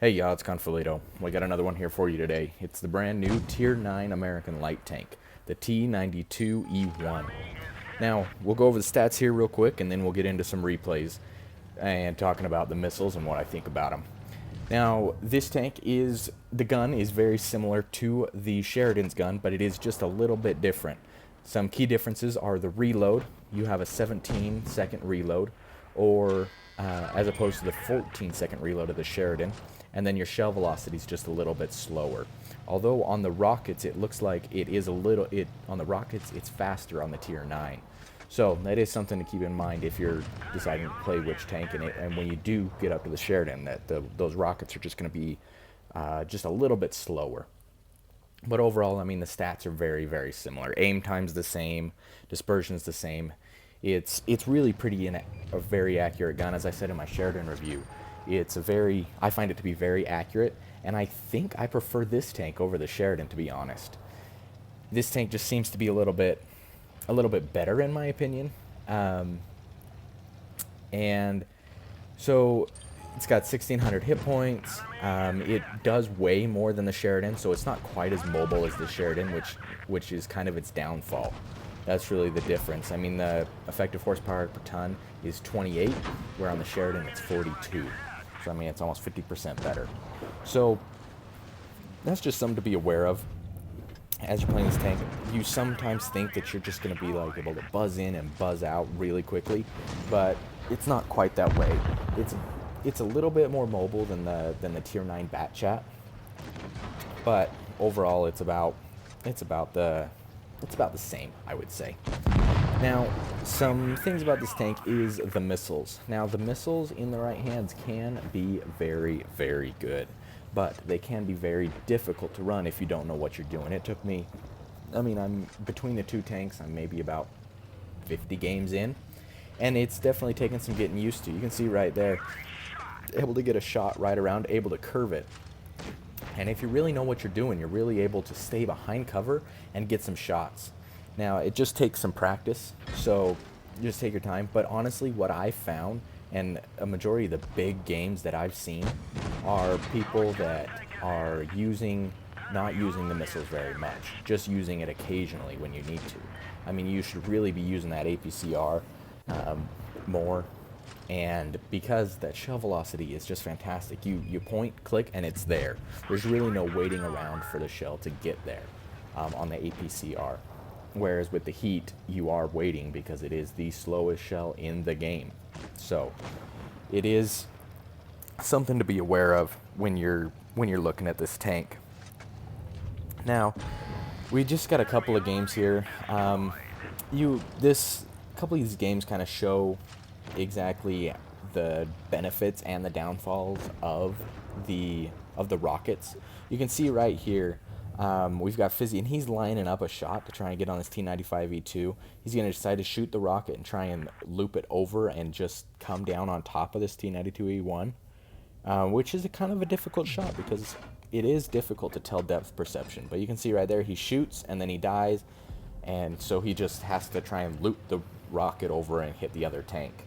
Hey y'all, it's Chonfelito. We got another one here for you today. It's the brand new Tier 9 American Light Tank, the T92E1. Now, we'll go over the stats here real quick, and then we'll get into some replays and talking about the missiles and what I think about them. Now, this tank the gun is very similar to the Sheridan's gun, but it is just a little bit different. Some key differences are the reload. You have a 17-second reload, or as opposed to the 14-second reload of the Sheridan, and then your shell velocity is just a little bit slower. Although on the rockets, it looks like it is on the rockets, it's faster on the Tier 9. So that is something to keep in mind if you're deciding to play which tank, and when you do get up to the Sheridan, that those rockets are just going to be just a little bit slower. But overall, I mean, the stats are very, very similar. Aim time's the same, dispersion's the same. It's really a very accurate gun. As I said in my Sheridan review, I find it to be very accurate, and I think I prefer this tank over the Sheridan, to be honest. This tank just seems to be a little bit better in my opinion. And so it's got 1,600 hit points. It does weigh more than the Sheridan, so it's not quite as mobile as the Sheridan, which is kind of its downfall. That's really the difference. I mean, the effective horsepower per ton is 28, where on the Sheridan it's 42. So I mean, it's almost 50% better. So that's just something to be aware of as you're playing this tank. You sometimes think that you're just going to be like able to buzz in and buzz out really quickly, but it's not quite that way. It's a little bit more mobile than the Tier 9 Bat Chat, but overall it's about the same, I would say. Now, some things about this tank is the missiles. Now, the missiles in the right hands can be very, very good, but they can be very difficult to run if you don't know what you're doing. It took me, I'm between the two tanks, I'm maybe about 50 games in, and it's definitely taken some getting used to. You can see right there, able to get a shot right around, able to curve it. And if you really know what you're doing, you're really able to stay behind cover and get some shots. Now, it just takes some practice, so just take your time. But honestly, what I found, and a majority of the big games that I've seen, are people that are not using the missiles very much, just using it occasionally when you need to. I mean, you should really be using that APCR more. And because that shell velocity is just fantastic, you point, click, and it's there. There's really no waiting around for the shell to get there on the APCR. Whereas with the heat, you are waiting because it is the slowest shell in the game. So it is something to be aware of when you're looking at this tank. Now, we just got a couple of games here. This couple of these games kind of show exactly the benefits and the downfalls of the rockets. You can see right here, we've got Fizzy, and he's lining up a shot to try and get on this T92E2. He's going to decide to shoot the rocket and try and loop it over and just come down on top of this T92E1, which is kind of a difficult shot because it is difficult to tell depth perception. But you can see right there, he shoots and then he dies, and so he just has to try and loop the rocket over and hit the other tank.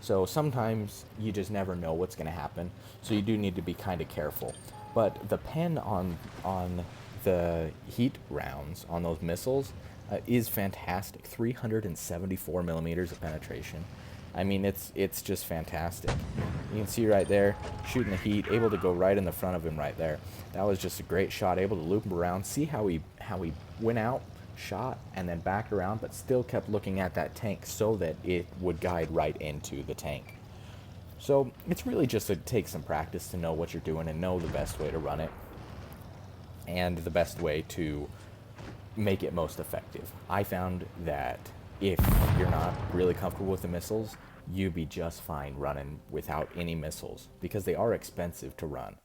So sometimes you just never know what's going to happen, so you do need to be kind of careful. But the pen on the heat rounds on those missiles is fantastic. 374 millimeters of penetration. I mean, it's just fantastic. You can see right there, shooting the heat, able to go right in the front of him right there. That was just a great shot, able to loop him around. See how he went out, shot, and then backed around, but still kept looking at that tank so that it would guide right into the tank. So it's really just to take some practice to know what you're doing and know the best way to run it and the best way to make it most effective. I found that if you're not really comfortable with the missiles, you'd be just fine running without any missiles because they are expensive to run.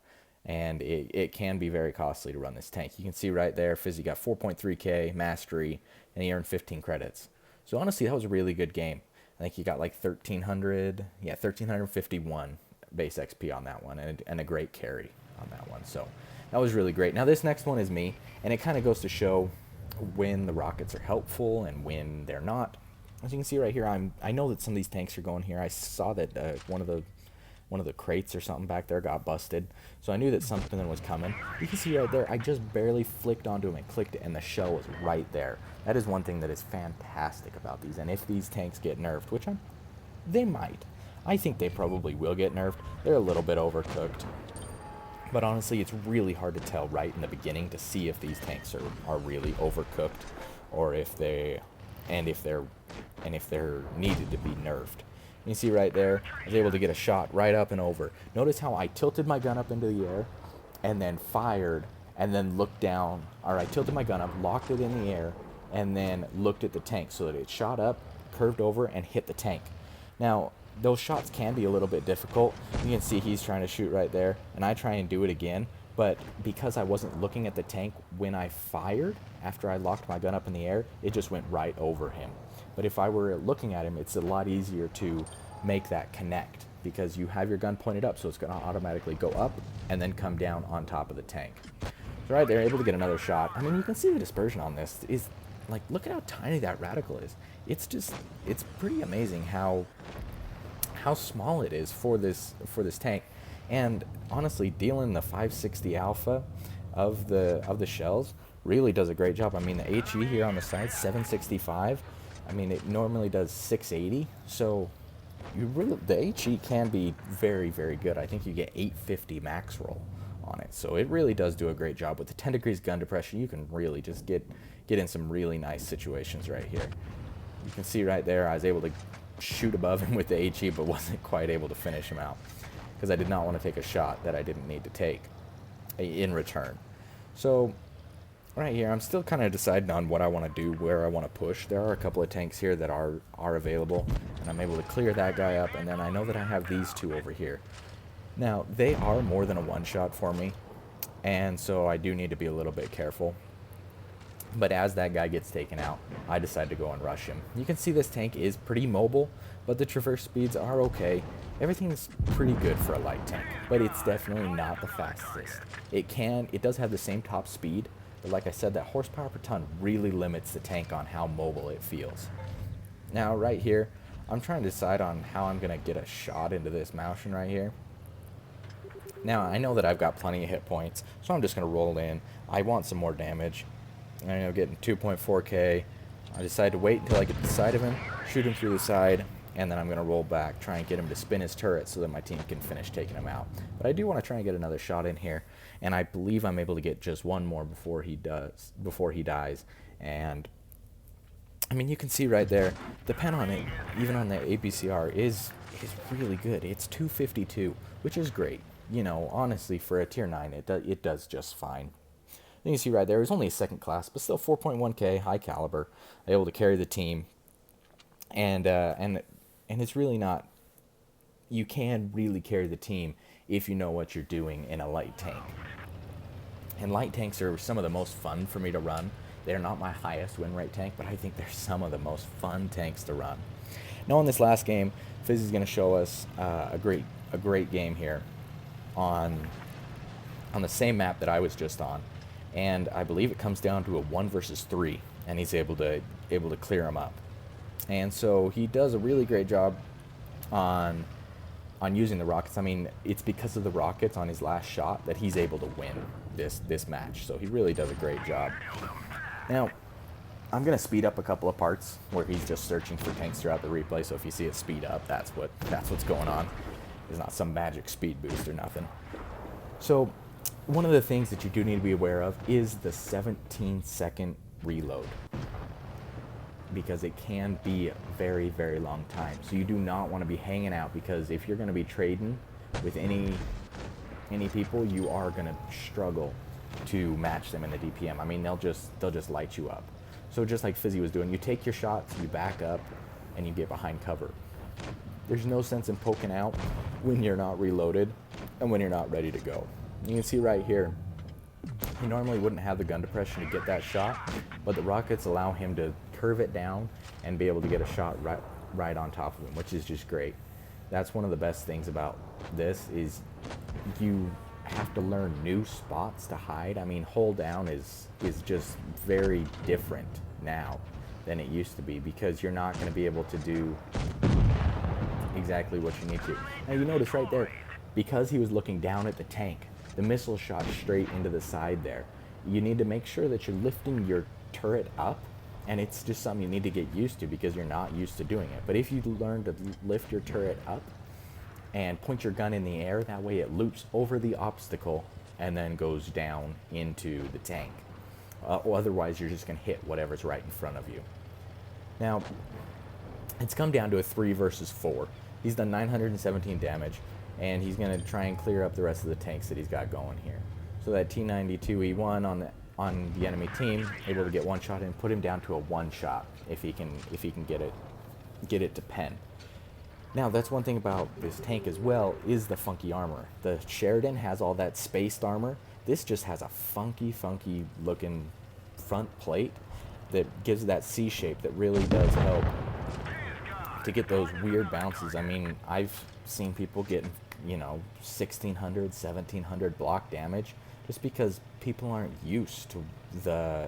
And it can be very costly to run this tank. You can see right there, Fizzy got 4.3k mastery, and he earned 15 credits. So honestly, that was a really good game. I think he got like 1,351 base XP on that one, and a great carry on that one. So that was really great. Now this next one is me, and it kind of goes to show when the rockets are helpful and when they're not. As you can see right here, I know that some of these tanks are going here. I saw that one of the one of the crates or something back there got busted. So I knew that something was coming. You can see right there, I just barely flicked onto him and clicked it, and the shell was right there. That is one thing that is fantastic about these. And if these tanks get nerfed, which they might, I think they probably will get nerfed. They're a little bit overcooked. But honestly, it's really hard to tell right in the beginning to see if these tanks are really overcooked, or if they're needed to be nerfed. You see right there, I was able to get a shot right up and over. Notice how I tilted my gun up into the air and then fired and then looked down. Or I tilted my gun up, locked it in the air, and then looked at the tank so that it shot up, curved over, and hit the tank. Now, those shots can be a little bit difficult. You can see he's trying to shoot right there, and I try and do it again. But because I wasn't looking at the tank when I fired, after I locked my gun up in the air, it just went right over him. But if I were looking at him, it's a lot easier to make that connect, because you have your gun pointed up, so it's going to automatically go up and then come down on top of the tank. So right there, able to get another shot. I mean, you can see the dispersion on this is, like, look at how tiny that reticle is. It's pretty amazing how small it is for this tank. And honestly, dealing the 560 alpha of the shells really does a great job. I mean, the HE here on the side, 765. I mean, it normally does 680. So the HE can be very, very good. I think you get 850 max roll on it. So it really does do a great job. With the 10 degrees gun depression, you can really just get in some really nice situations right here. You can see right there, I was able to shoot above him with the HE, but wasn't quite able to finish him out, because I did not want to take a shot that I didn't need to take in return. So right here, I'm still kind of deciding on what I want to do, where I want to push. There are a couple of tanks here that are available, and I'm able to clear that guy up, and then I know that I have these two over here. Now, they are more than a one-shot for me, and so I do need to be a little bit careful. But as that guy gets taken out, I decide to go and rush him. You can see this tank is pretty mobile, but the traverse speeds are okay. Everything's pretty good for a light tank, but it's definitely not the fastest. It does have the same top speed, but like I said, that horsepower per ton really limits the tank on how mobile it feels. Now right here, I'm trying to decide on how I'm going to get a shot into this Maushin right here. Now I know that I've got plenty of hit points, so I'm just going to roll in. I want some more damage. I'm getting 2.4k. I decide to wait until I get to the side of him, shoot him through the side, and then I'm going to roll back, try and get him to spin his turret so that my team can finish taking him out. But I do want to try and get another shot in here, and I believe I'm able to get just one more before he dies. And I mean, you can see right there, the pen on it, even on the APCR, is really good. It's 252, which is great. You know, honestly, for a tier 9, it does just fine. You can see right there, it was only a second class, but still 4.1k, high caliber, able to carry the team. And it's really not, you can really carry the team if you know what you're doing in a light tank. And light tanks are some of the most fun for me to run. They're not my highest win rate tank, but I think they're some of the most fun tanks to run. Now in this last game, Fizzy's going to show us a great game here on the same map that I was just on. And I believe it comes down to a 1 versus 3, and he's able to clear him up. And so he does a really great job on using the rockets. I mean, it's because of the rockets on his last shot that he's able to win this match. So he really does a great job. Now, I'm going to speed up a couple of parts where he's just searching for tanks throughout the replay. So if you see it speed up, that's what's going on. It's not some magic speed boost or nothing. So one of the things that you do need to be aware of is the 17-second reload, because it can be a very, very long time. So you do not want to be hanging out, because if you're going to be trading with any people, you are going to struggle to match them in the DPM. I mean, they'll just light you up. So just like Fizzy was doing, you take your shots, you back up, and you get behind cover. There's no sense in poking out when you're not reloaded and when you're not ready to go. You can see right here, he normally wouldn't have the gun depression to get that shot, but the rockets allow him to curve it down and be able to get a shot right on top of him, which is just great. That's one of the best things about this, is you have to learn new spots to hide. I mean, hold down is just very different now than it used to be, because you're not going to be able to do exactly what you need to. Now you notice right there, because he was looking down at the tank, the missile shot straight into the side there. You need to make sure that you're lifting your turret up, and it's just something you need to get used to because you're not used to doing it. But if you learn to lift your turret up and point your gun in the air, that way it loops over the obstacle and then goes down into the tank. Otherwise, you're just going to hit whatever's right in front of you. Now, it's come down to a 3 versus 4. He's done 917 damage, and he's going to try and clear up the rest of the tanks that he's got going here. So that T92E1 on the enemy team, able to get one shot and put him down to a 1 shot if he can get it to pen. Now, that's one thing about this tank as well, is the funky armor. The Sheridan has all that spaced armor. This just has a funky looking front plate that gives that C shape that really does help to get those weird bounces. I mean, I've seen people getting, 1,600, 1,700 block damage just because people aren't used to the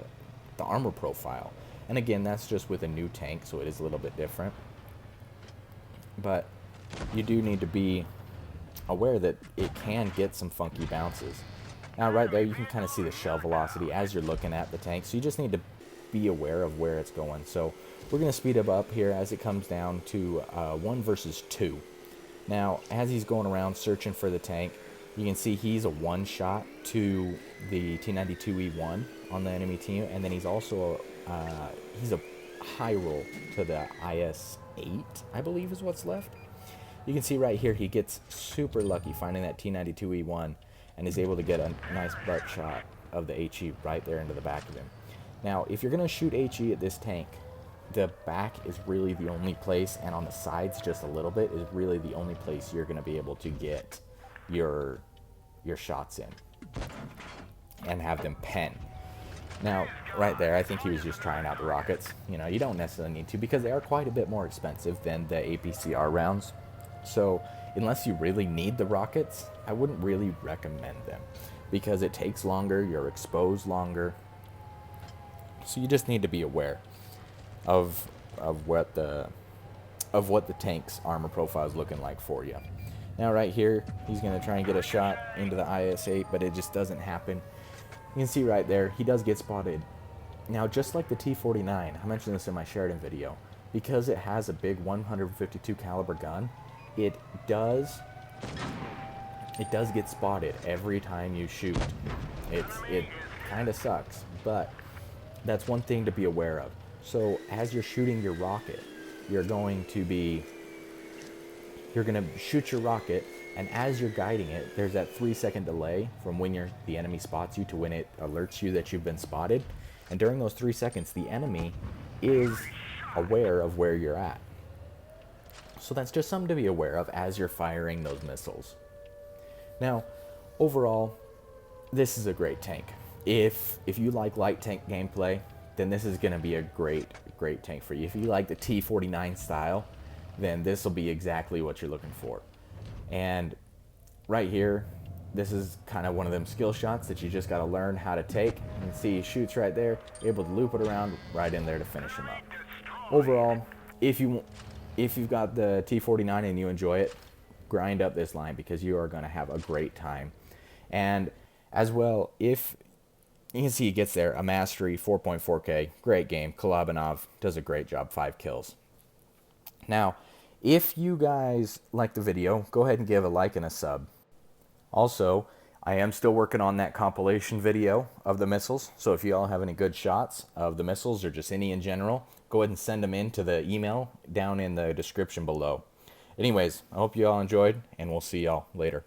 armor profile. And again, that's just with a new tank, so it is a little bit different. But you do need to be aware that it can get some funky bounces. Now right there, you can kind of see the shell velocity as you're looking at the tank, so you just need to be aware of where it's going. So we're going to speed up here as it comes down to 1 versus 2. Now, as he's going around searching for the tank, you can see he's a 1 shot to the T92E1 on the enemy team, and then he's also he's a high roll to the IS-8, I believe is what's left. You can see right here he gets super lucky finding that T92E1 and is able to get a nice butt shot of the HE right there into the back of him. Now, if you're going to shoot HE at this tank, the back is really the only place, and on the sides just a little bit, is really the only place you're going to be able to get your shots in and have them pen. Now, right there, I think he was just trying out the rockets. You don't necessarily need to because they are quite a bit more expensive than the APCR rounds. So, unless you really need the rockets, I wouldn't really recommend them because it takes longer, you're exposed longer. So you just need to be aware of what the tank's armor profile is looking like for you. Now right here, he's going to try and get a shot into the IS-8, but it just doesn't happen. You can see right there, he does get spotted. Now, just like the T49, I mentioned this in my Sheridan video, because it has a big 152 caliber gun, it does get spotted every time you shoot. It kind of sucks, but that's one thing to be aware of. So as you're shooting your rocket, you're going to shoot your rocket, and as you're guiding it, there's that 3-second delay from when the enemy spots you to when it alerts you that you've been spotted. And during those 3 seconds, the enemy is aware of where you're at. So that's just something to be aware of as you're firing those missiles. Now, overall, this is a great tank. If you like light tank gameplay, then this is going to be a great tank for you. If you like the T49 style, then this will be exactly what you're looking for. And right here, this is kind of one of them skill shots that you just got to learn how to take. You can see he shoots right there, able to loop it around right in there to finish him up. Overall, if you've got the T49 and you enjoy it, grind up this line because you are going to have a great time. And as well, if you can see he gets there, a mastery, 4.4K, great game. Kalabanov does a great job, 5 kills. Now, if you guys like the video, go ahead and give a like and a sub. Also, I am still working on that compilation video of the missiles, so if you all have any good shots of the missiles or just any in general, go ahead and send them in to the email down in the description below. Anyways, I hope you all enjoyed, and we'll see y'all later.